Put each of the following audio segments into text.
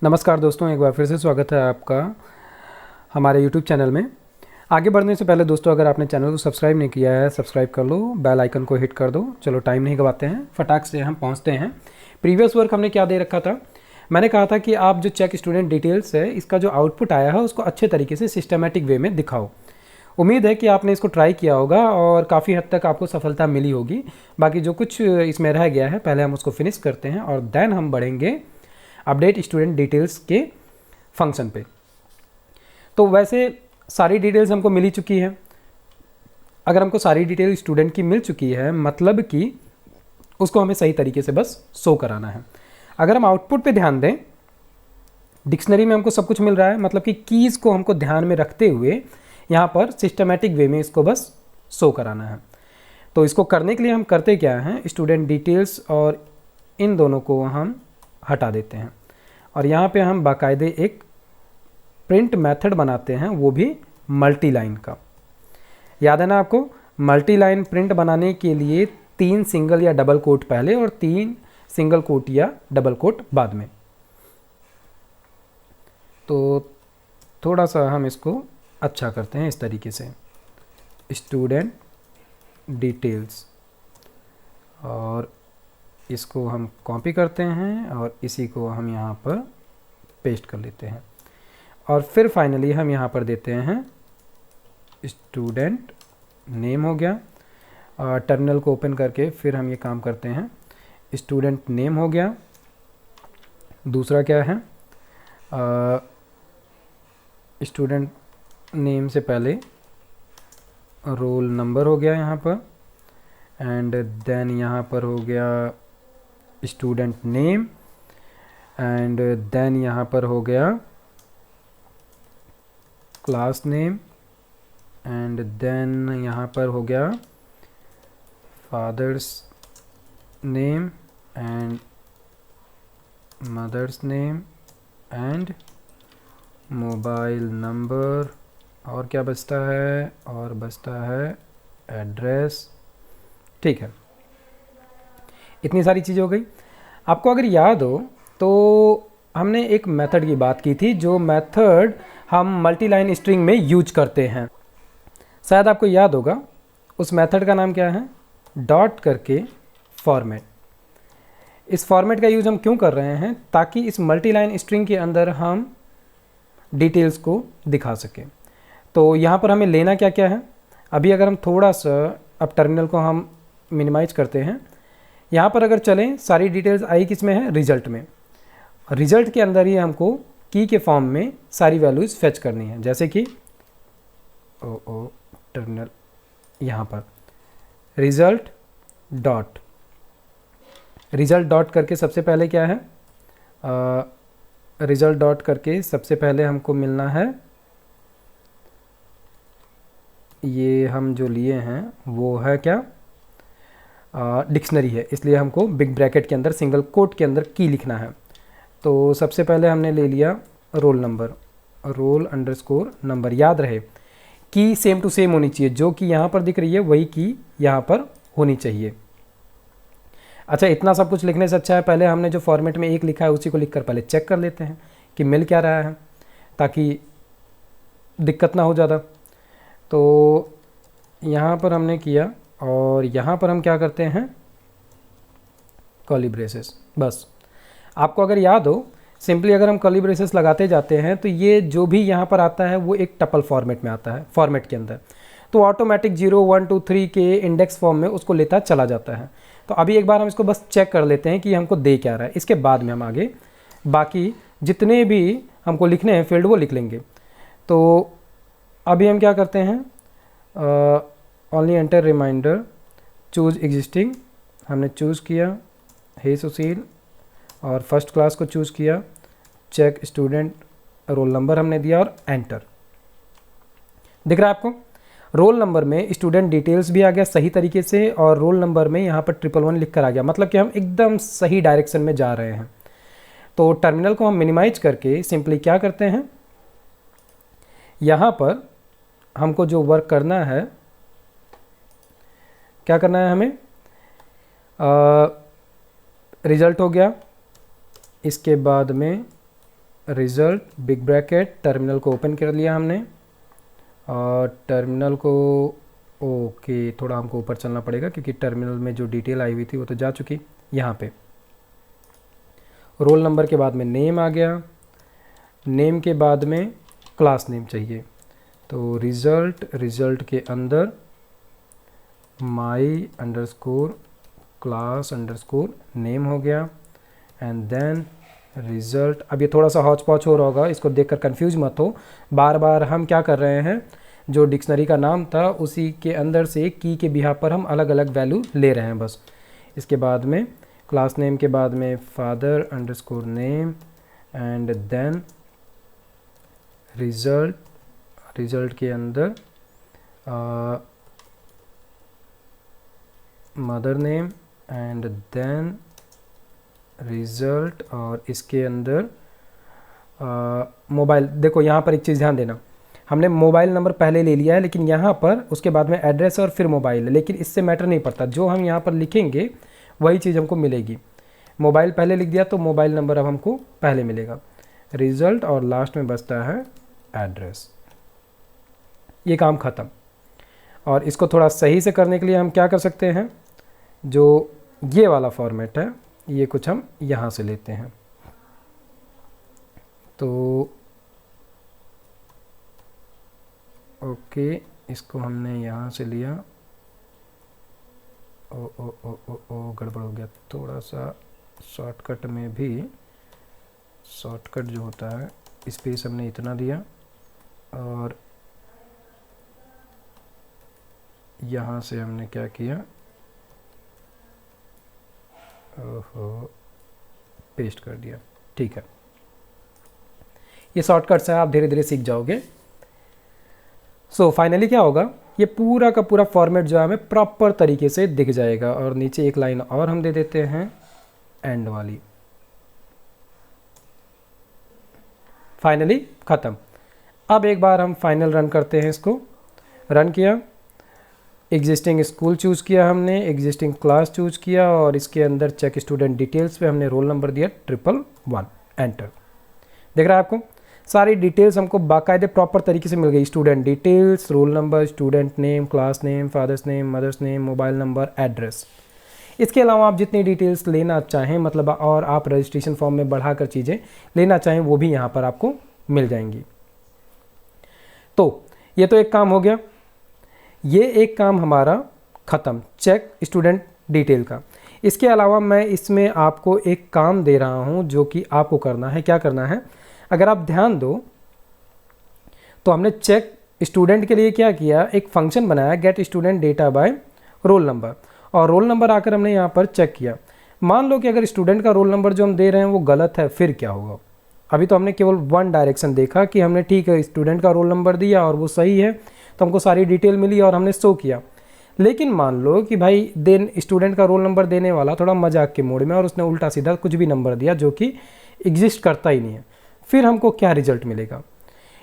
नमस्कार दोस्तों, एक बार फिर से स्वागत है आपका हमारे YouTube चैनल में। आगे बढ़ने से पहले दोस्तों, अगर आपने चैनल को सब्सक्राइब नहीं किया है, सब्सक्राइब कर लो, बेल आइकन को हिट कर दो। चलो टाइम नहीं गवाते हैं, फटाक से हम पहुंचते हैं। प्रीवियस वर्क हमने क्या दे रखा था? मैंने कहा था कि आप जो चेक स्टूडेंट डिटेल्स है, इसका जो आउटपुट आया है उसको अच्छे तरीके से सिस्टमेटिक वे में दिखाओ। उम्मीद है कि आपने इसको ट्राई किया होगा और काफ़ी हद तक आपको सफलता मिली होगी। बाकी जो कुछ इसमें रह गया है, पहले हम उसको फिनिश करते हैं और देन हम बढ़ेंगे अपडेट स्टूडेंट डिटेल्स के फंक्शन पे। तो वैसे सारी डिटेल्स हमको मिली चुकी है। अगर हमको सारी डिटेल स्टूडेंट की मिल चुकी है, मतलब कि उसको हमें सही तरीके से बस शो कराना है। अगर हम आउटपुट पे ध्यान दें, डिक्शनरी में हमको सब कुछ मिल रहा है, मतलब कि कीज़ को हमको ध्यान में रखते हुए यहाँ पर सिस्टमेटिक वे में इसको बस शो कराना है। तो इसको करने के लिए हम करते क्या हैं, स्टूडेंट डिटेल्स और इन दोनों को हम हटा देते हैं और यहाँ पे हम बाकायदे एक प्रिंट मेथड बनाते हैं, वो भी मल्टी लाइन का। याद है ना आपको? मल्टी लाइन प्रिंट बनाने के लिए 3 सिंगल या डबल कोट पहले और 3 सिंगल कोट या डबल कोट बाद में। तो थोड़ा सा हम इसको अच्छा करते हैं इस तरीके से, स्टूडेंट डिटेल्स, और इसको हम कॉपी करते हैं और इसी को हम यहाँ पर पेस्ट कर लेते हैं और फिर फाइनली हम यहाँ पर देते हैं स्टूडेंट नेम। हो गया। टर्मिनल को ओपन करके फिर हम ये काम करते हैं। स्टूडेंट नेम हो गया। दूसरा क्या है, स्टूडेंट नेम से पहले रोल नंबर हो गया यहाँ पर, एंड देन यहाँ पर हो गया स्टूडेंट नेम, एंड देन यहाँ पर हो गया क्लास नेम, एंड देन यहाँ पर हो गया father's name and mother's name and mobile number. और क्या बचता है? और बचता है एड्रेस। ठीक है, इतनी सारी चीज़ें हो गई। आपको अगर याद हो तो हमने एक मेथड की बात की थी, जो मेथड हम मल्टी लाइन स्ट्रिंग में यूज करते हैं। शायद आपको याद होगा, उस मेथड का नाम क्या है? डॉट करके फॉर्मेट। इस फॉर्मेट का यूज हम क्यों कर रहे हैं? ताकि इस मल्टी लाइन स्ट्रिंग के अंदर हम डिटेल्स को दिखा सकें। तो यहाँ पर हमें लेना क्या क्या है? अभी अगर हम थोड़ा सा अब टर्मिनल को हम मिनिमाइज करते हैं, यहाँ पर अगर चलें, सारी डिटेल्स आई किस में है? रिजल्ट में। रिजल्ट के अंदर ही हमको की के फॉर्म में सारी वैल्यूज़ फेच करनी है, जैसे कि टर्मिनल यहाँ पर रिजल्ट डॉट करके सबसे पहले क्या है, रिजल्ट डॉट करके सबसे पहले हमको मिलना है, ये हम जो लिए हैं वो है क्या? डिक्शनरी है, इसलिए हमको बिग ब्रैकेट के अंदर सिंगल कोट के अंदर की लिखना है। तो सबसे पहले हमने ले लिया roll number, roll underscore number. याद रहे की सेम टू सेम होनी चाहिए, जो कि यहाँ पर दिख रही है वही की यहाँ पर होनी चाहिए। अच्छा, इतना सब कुछ लिखने से अच्छा है पहले हमने जो फॉर्मेट में एक लिखा है उसी को लिखकर पहले चेक कर लेते हैं कि मिल क्या रहा है, ताकि दिक्कत ना हो ज़्यादा। तो यहाँ पर हमने किया और यहाँ पर हम क्या करते हैं? Curly braces. बस आपको अगर याद हो, सिंपली अगर हम कर्ली ब्रेसेस लगाते जाते हैं तो ये जो भी यहाँ पर आता है वो एक टपल फॉर्मेट में आता है, फॉर्मेट के अंदर। तो ऑटोमेटिक 0 1 2 3 के इंडेक्स फॉर्म में उसको लेता चला जाता है। तो अभी एक बार हम इसको बस चेक कर लेते हैं कि हमको दे क्या रहा है, इसके बाद में हम आगे बाकी जितने भी हमको लिखने हैं फील्ड वो लिख लेंगे। तो अभी हम क्या करते हैं, only enter reminder, choose existing हमने चूज़ किया, हे सुशील, और फर्स्ट क्लास को चूज़ किया, चेक स्टूडेंट रोल नंबर हमने दिया और एंटर। दिख रहा है आपको? रोल नंबर में स्टूडेंट डिटेल्स भी आ गया सही तरीके से और रोल नंबर में यहाँ पर 111 लिख कर आ गया, मतलब कि हम एकदम सही डायरेक्शन में जा रहे हैं। तो टर्मिनल को हम मिनिमाइज करके सिंपली क्या करते हैं, यहाँ पर हमको जो वर्क करना है, क्या करना है हमें? रिजल्ट हो गया, इसके बाद में रिजल्ट बिग ब्रैकेट, टर्मिनल को ओपन कर लिया हमने और टर्मिनल को ओके थोड़ा हमको ऊपर चलना पड़ेगा क्योंकि टर्मिनल में जो डिटेल आई हुई थी वो तो जा चुकी। यहाँ पे रोल नंबर के बाद में नेम आ गया, नेम के बाद में क्लास नेम चाहिए, तो रिजल्ट के अंदर माई अंडरस्कोर क्लास अंडरस्कोर नेम हो गया एंड देन रिजल्ट। अब ये थोड़ा सा हौच पौच हो रहा होगा, इसको देखकर कंफ्यूज मत हो, बार बार हम क्या कर रहे हैं, जो डिक्शनरी का नाम था उसी के अंदर से की के बिहाफ पर हम अलग अलग वैल्यू ले रहे हैं बस। इसके बाद में क्लास नेम के बाद में father underscore name and then result के अंदर mother name and then result और इसके अंदर मोबाइल। देखो यहाँ पर एक चीज़ ध्यान देना, हमने मोबाइल नंबर पहले ले लिया है लेकिन यहाँ पर उसके बाद में एड्रेस और फिर मोबाइल है, लेकिन इससे मैटर नहीं पड़ता, जो हम यहाँ पर लिखेंगे वही चीज़ हमको मिलेगी। मोबाइल पहले लिख दिया तो मोबाइल नंबर अब हमको पहले मिलेगा, रिजल्ट और लास्ट में बचता है एड्रेस। ये काम ख़त्म। और इसको थोड़ा सही से करने के लिए हम क्या कर सकते हैं, जो ये वाला फॉर्मेट है ये कुछ हम यहाँ से लेते हैं, तो ओके इसको हमने यहाँ से लिया, ओ ओ ओ ओ ओ गड़बड़ हो गया थोड़ा सा। शॉर्टकट में भी शॉर्टकट जो होता है स्पेस हमने इतना दिया और यहाँ से हमने क्या किया, ओहो पेस्ट कर दिया। ठीक है, ये शॉर्टकट्स है, आप धीरे धीरे सीख जाओगे। सो फाइनली क्या होगा, ये पूरा का पूरा फॉर्मेट जो है हमें प्रॉपर तरीके से दिख जाएगा। और नीचे एक लाइन और हम दे देते हैं एंड वाली। फाइनली ख़त्म। अब एक बार हम फाइनल रन करते हैं, इसको रन किया, एग्जिस्टिंग स्कूल चूज़ किया हमने, एग्जिस्टिंग क्लास चूज़ किया और इसके अंदर चेक स्टूडेंट डिटेल्स पे हमने रोल नंबर दिया 111, एंटर। देख रहा है आपको सारी डिटेल्स हमको बाकायदे प्रॉपर तरीके से मिल गई, student details, roll number, student name, class name, father's name, mother's name, mobile number, address. इसके अलावा आप जितनी डिटेल्स लेना चाहें, मतलब और आप रजिस्ट्रेशन फॉर्म में बढ़ाकर चीज़ें लेना चाहें वो भी यहाँ पर आपको मिल जाएंगी। तो ये तो एक काम हो गया, ये एक काम हमारा ख़त्म, चेक स्टूडेंट डिटेल का। इसके अलावा मैं इसमें आपको एक काम दे रहा हूँ जो कि आपको करना है। क्या करना है, अगर आप ध्यान दो तो हमने चेक स्टूडेंट के लिए क्या किया, एक फंक्शन बनाया get student data by roll number, और रोल नंबर आकर हमने यहाँ पर चेक किया। मान लो कि अगर स्टूडेंट का रोल नंबर जो हम दे रहे हैं वो गलत है, फिर क्या होगा। अभी तो हमने केवल वन डायरेक्शन देखा कि हमने ठीक है स्टूडेंट का रोल नंबर दिया और वो सही है तो हमको सारी डिटेल मिली और हमने शो किया। लेकिन मान लो कि भाई देन स्टूडेंट का रोल नंबर देने वाला थोड़ा मजाक के मोड में और उसने उल्टा सीधा कुछ भी नंबर दिया जो कि एग्जिस्ट करता ही नहीं है, फिर हमको क्या रिजल्ट मिलेगा।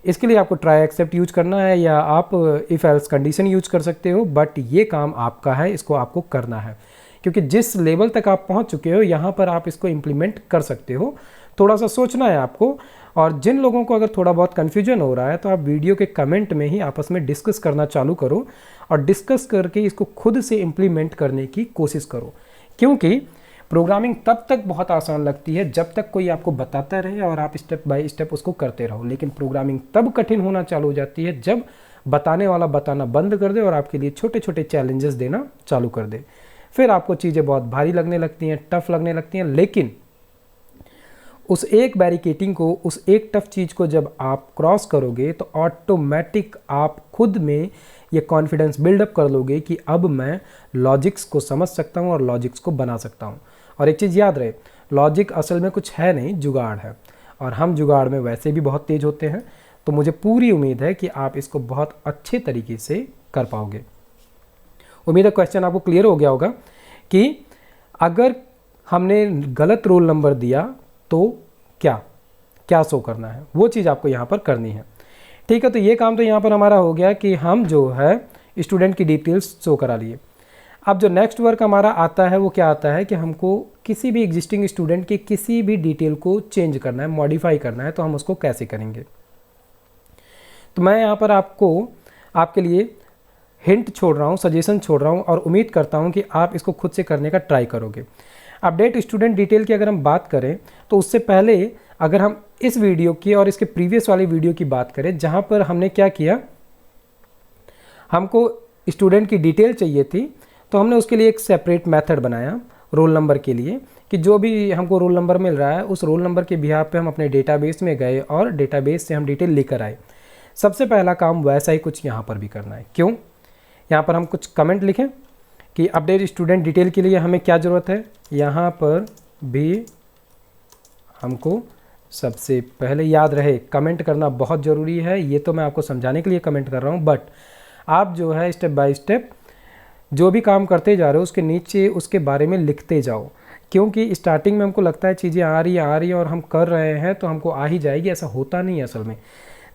इसके लिए आपको ट्राई एक्सेप्ट यूज करना है या आप इफ़ एल्स कंडीशन यूज कर सकते हो, बट ये काम आपका है, इसको आपको करना है क्योंकि जिस लेवल तक आप पहुंच चुके हो यहाँ पर आप इसको इम्प्लीमेंट कर सकते हो। थोड़ा सा सोचना है आपको, और जिन लोगों को अगर थोड़ा बहुत कन्फ्यूजन हो रहा है तो आप वीडियो के कमेंट में ही आपस में डिस्कस करना चालू करो और डिस्कस करके इसको खुद से इम्प्लीमेंट करने की कोशिश करो। क्योंकि प्रोग्रामिंग तब तक बहुत आसान लगती है जब तक कोई आपको बताता रहे और आप स्टेप बाय स्टेप उसको करते रहो, लेकिन प्रोग्रामिंग तब कठिन होना चालू हो जाती है जब बताने वाला बताना बंद कर दे और आपके लिए छोटे छोटे चैलेंजेस देना चालू कर दे। फिर आपको चीज़ें बहुत भारी लगने लगती हैं, टफ लगने लगती हैं, लेकिन उस एक बैरिकेटिंग को, उस एक टफ चीज़ को जब आप क्रॉस करोगे तो ऑटोमेटिक आप खुद में ये कॉन्फिडेंस बिल्डअप कर लोगे कि अब मैं लॉजिक्स को समझ सकता हूँ और लॉजिक्स को बना सकता हूँ। और एक चीज़ याद रहे, लॉजिक असल में कुछ है नहीं, जुगाड़ है, और हम जुगाड़ में वैसे भी बहुत तेज़ होते हैं। तो मुझे पूरी उम्मीद है कि आप इसको बहुत अच्छे तरीके से कर पाओगे। उम्मीद है क्वेश्चन आपको क्लियर हो गया होगा कि अगर हमने गलत रोल नंबर दिया तो क्या शो करना है, वो चीज़ आपको यहाँ पर करनी है। ठीक है, तो ये काम तो यहाँ पर हमारा हो गया कि हम जो है स्टूडेंट की डिटेल्स शो करा लिए। अब जो नेक्स्ट वर्क हमारा आता है वो क्या आता है कि हमको किसी भी एग्जिस्टिंग स्टूडेंट के किसी भी डिटेल को चेंज करना है, मॉडिफाई करना है, तो हम उसको कैसे करेंगे। तो मैं यहाँ पर आपके लिए हिंट छोड़ रहा हूँ, सजेशन छोड़ रहा हूँ और उम्मीद करता हूँ कि आप इसको खुद से करने का ट्राई करोगे। अपडेट स्टूडेंट डिटेल की अगर हम बात करें तो उससे पहले अगर हम इस वीडियो की और इसके प्रीवियस वाली वीडियो की बात करें, जहाँ पर हमने क्या किया, हमको स्टूडेंट की डिटेल चाहिए थी, तो हमने उसके लिए एक सेपरेट मेथड बनाया रोल नंबर के लिए, कि जो भी हमको रोल नंबर मिल रहा है उस रोल नंबर के बिहाफ पे हम अपने डेटाबेस में गए और डेटाबेस से हम डिटेल लेकर आए। सबसे पहला काम वैसा ही कुछ यहाँ पर भी करना है। क्यों? यहाँ पर हम कुछ कमेंट लिखें कि अपडेट स्टूडेंट डिटेल के लिए हमें क्या ज़रूरत है। यहाँ पर भी हमको सबसे पहले याद रहे कमेंट करना बहुत ज़रूरी है। ये तो मैं आपको समझाने के लिए कमेंट कर रहा हूँ, बट आप जो है स्टेप बाय स्टेप जो भी काम करते जा रहे हो उसके नीचे उसके बारे में लिखते जाओ, क्योंकि स्टार्टिंग में हमको लगता है चीज़ें आ रही है और हम कर रहे हैं तो हमको आ ही जाएगी। ऐसा होता नहीं है असल में।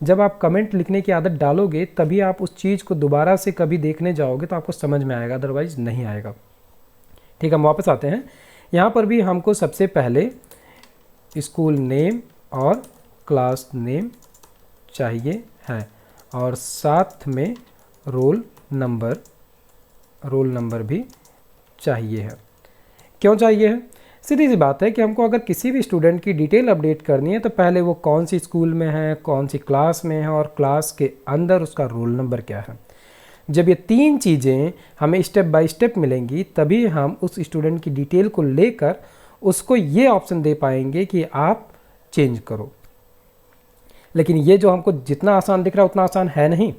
जब आप कमेंट लिखने की आदत डालोगे तभी आप उस चीज़ को दोबारा से कभी देखने जाओगे तो आपको समझ में आएगा, अदरवाइज़ नहीं आएगा। ठीक है, हम वापस आते हैं। यहाँ पर भी हमको सबसे पहले स्कूल नेम और क्लास नेम चाहिए है और साथ में रोल नंबर भी चाहिए है। क्यों चाहिए है? सीधी सी बात है कि हमको अगर किसी भी स्टूडेंट की डिटेल अपडेट करनी है तो पहले वो कौन सी स्कूल में है, कौन सी क्लास में है और क्लास के अंदर उसका रोल नंबर क्या है। जब ये तीन चीज़ें हमें स्टेप बाय स्टेप मिलेंगी तभी हम उस स्टूडेंट की डिटेल को लेकर उसको ये ऑप्शन दे पाएंगे कि आप चेंज करो। लेकिन ये जो हमको जितना आसान दिख रहा है उतना आसान है नहीं,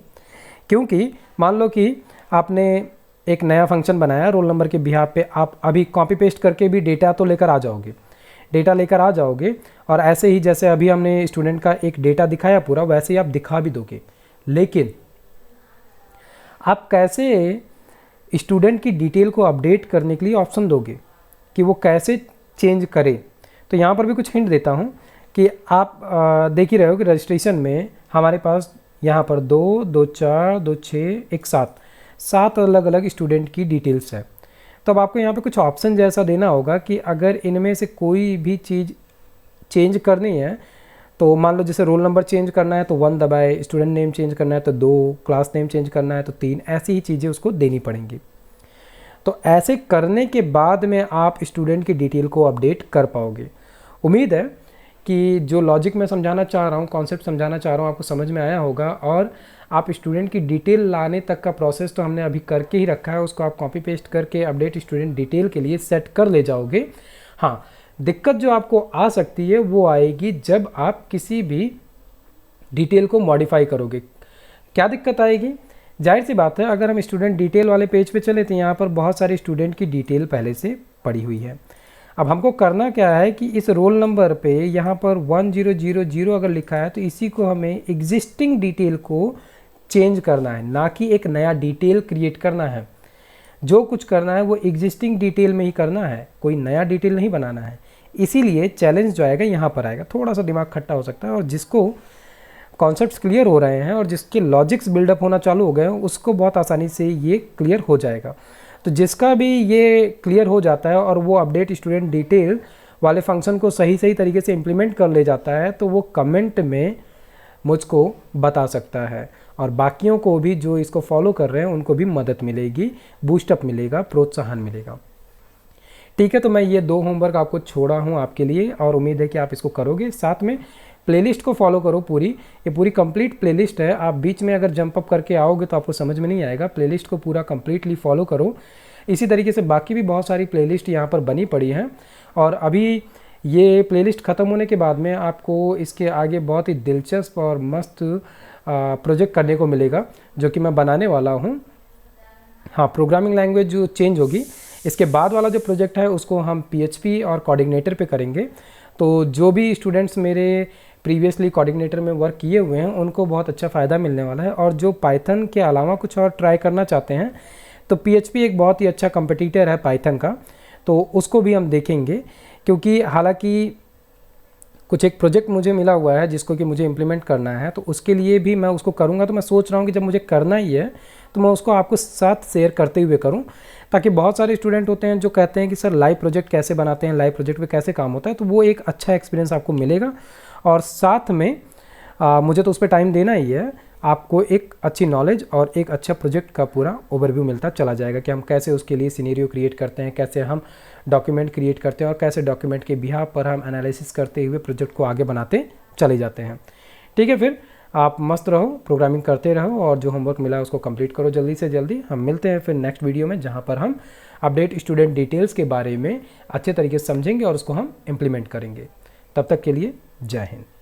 क्योंकि मान लो कि आपने एक नया फंक्शन बनाया रोल नंबर के बिहाफ पे, आप अभी कॉपी पेस्ट करके भी डेटा तो लेकर आ जाओगे और ऐसे ही जैसे अभी हमने स्टूडेंट का एक डेटा दिखाया पूरा, वैसे ही आप दिखा भी दोगे। लेकिन आप कैसे स्टूडेंट की डिटेल को अपडेट करने के लिए ऑप्शन दोगे कि वो कैसे चेंज करे। तो यहाँ पर भी कुछ हिंट देता हूँ कि आप देख ही रहे हो कि रजिस्ट्रेशन में हमारे पास यहाँ पर 2, 2, 4, 2, 6, 1, 7 अलग अलग स्टूडेंट की डिटेल्स है। तो अब आपको यहाँ पे कुछ ऑप्शन जैसा देना होगा कि अगर इनमें से कोई भी चीज़ चेंज करनी है, तो मान लो जैसे रोल नंबर चेंज करना है तो 1 दबाए, स्टूडेंट नेम चेंज करना है तो 2, क्लास नेम चेंज करना है तो 3, ऐसी ही चीज़ें उसको देनी पड़ेंगी। तो ऐसे करने के बाद में आप स्टूडेंट की डिटेल को अपडेट कर पाओगे। उम्मीद है कि जो लॉजिक मैं समझाना चाह रहा हूँ, कॉन्सेप्ट समझाना चाह रहा हूँ, आपको समझ में आया होगा और आप स्टूडेंट की डिटेल लाने तक का प्रोसेस तो हमने अभी करके ही रखा है, उसको आप कॉपी पेस्ट करके अपडेट स्टूडेंट डिटेल के लिए सेट कर ले जाओगे। हाँ, दिक्कत जो आपको आ सकती है वो आएगी जब आप किसी भी डिटेल को मॉडिफाई करोगे। क्या दिक्कत आएगी? जाहिर सी बात है, अगर हम स्टूडेंट डिटेल वाले पेज पे चले तो यहाँ पर बहुत सारे स्टूडेंट की डिटेल पहले से पड़ी हुई है। अब हमको करना क्या है कि इस रोल नंबर पे यहाँ पर 1000 अगर लिखा है तो इसी को हमें एग्जिस्टिंग डिटेल को चेंज करना है, ना कि एक नया डिटेल क्रिएट करना है। जो कुछ करना है वो एग्जिस्टिंग डिटेल में ही करना है, कोई नया डिटेल नहीं बनाना है। इसीलिए चैलेंज जो आएगा यहाँ पर आएगा, थोड़ा सा दिमाग खट्टा हो सकता है और जिसको कॉन्सेप्ट्स क्लियर हो रहे हैं और जिसके लॉजिक्स बिल्डअप होना चालू हो गए हैं उसको बहुत आसानी से ये क्लियर हो जाएगा। तो जिसका भी ये क्लियर हो जाता है और वो अपडेट स्टूडेंट डिटेल वाले फंक्शन को सही तरीके से इम्प्लीमेंट कर ले जाता है तो वो कमेंट में मुझको बता सकता है और बाकियों को भी जो इसको फॉलो कर रहे हैं उनको भी मदद मिलेगी, बूस्टअप मिलेगा, प्रोत्साहन मिलेगा। ठीक है, तो मैं ये 2 होमवर्क आपको छोड़ा हूँ आपके लिए और उम्मीद है कि आप इसको करोगे। साथ में प्लेलिस्ट को फॉलो करो पूरी, ये पूरी कंप्लीट प्लेलिस्ट है। आप बीच में अगर जंप अप करके आओगे तो आपको समझ में नहीं आएगा। प्लेलिस्ट को पूरा कंप्लीटली फॉलो करो। इसी तरीके से बाकी भी बहुत सारी प्लेलिस्ट यहाँ पर बनी पड़ी हैं और अभी ये प्लेलिस्ट ख़त्म होने के बाद में आपको इसके आगे बहुत ही दिलचस्प और मस्त प्रोजेक्ट करने को मिलेगा जो कि मैं बनाने वाला हूँ। हाँ, प्रोग्रामिंग लैंग्वेज जो चेंज होगी, इसके बाद वाला जो प्रोजेक्ट है उसको हम PHP और कोऑर्डिनेटर पे करेंगे। तो जो भी स्टूडेंट्स मेरे प्रीवियसली कोऑर्डिनेटर में वर्क किए हुए हैं उनको बहुत अच्छा फ़ायदा मिलने वाला है और जो पाइथन के अलावा कुछ और ट्राई करना चाहते हैं तो PHP एक बहुत ही अच्छा कंपटीटर है पाइथन का, तो उसको भी हम देखेंगे। क्योंकि हालांकि कुछ एक प्रोजेक्ट मुझे मिला हुआ है जिसको कि मुझे इम्प्लीमेंट करना है, तो उसके लिए भी मैं उसको करूँगा। तो मैं सोच रहा हूँ कि जब मुझे करना ही है तो मैं उसको आपको साथ शेयर करते हुए करूँ, ताकि बहुत सारे स्टूडेंट होते हैं जो कहते हैं कि सर लाइव प्रोजेक्ट कैसे बनाते हैं, लाइव प्रोजेक्ट पे कैसे काम होता है, तो वो एक अच्छा एक्सपीरियंस आपको मिलेगा। और साथ में मुझे तो उस पर टाइम देना ही है, आपको एक अच्छी नॉलेज और एक अच्छा प्रोजेक्ट का पूरा ओवरव्यू मिलता चला जाएगा कि हम कैसे उसके लिए सिनेरियो क्रिएट करते हैं, कैसे हम डॉक्यूमेंट क्रिएट करते हैं और कैसे डॉक्यूमेंट के बिहाफ पर हम एनालिसिस करते हुए प्रोजेक्ट को आगे बनाते चले जाते हैं। ठीक है, फिर आप मस्त रहो, प्रोग्रामिंग करते रहो और जो होमवर्क मिला है उसको कंप्लीट करो जल्दी से जल्दी। हम मिलते हैं फिर नेक्स्ट वीडियो में, जहाँ पर हम अपडेट स्टूडेंट डिटेल्स के बारे में अच्छे तरीके से समझेंगे और उसको हम इम्प्लीमेंट करेंगे। तब तक के लिए जय हिंद।